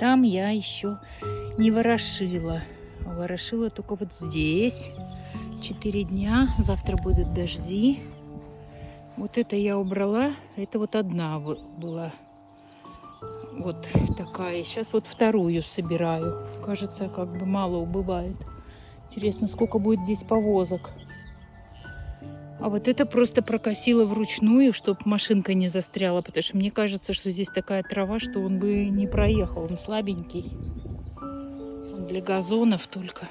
там я еще не ворошила. Ворошила только вот здесь. 4 дня. Завтра будут дожди. Вот это я убрала. Это вот одна была. Вот такая. Сейчас вот вторую собираю. Кажется, как бы мало убывает. Интересно, сколько будет здесь повозок. А вот это просто прокосила вручную, чтобы машинка не застряла. Потому что мне кажется, что здесь такая трава, что он бы не проехал. Он слабенький. Он для газонов только.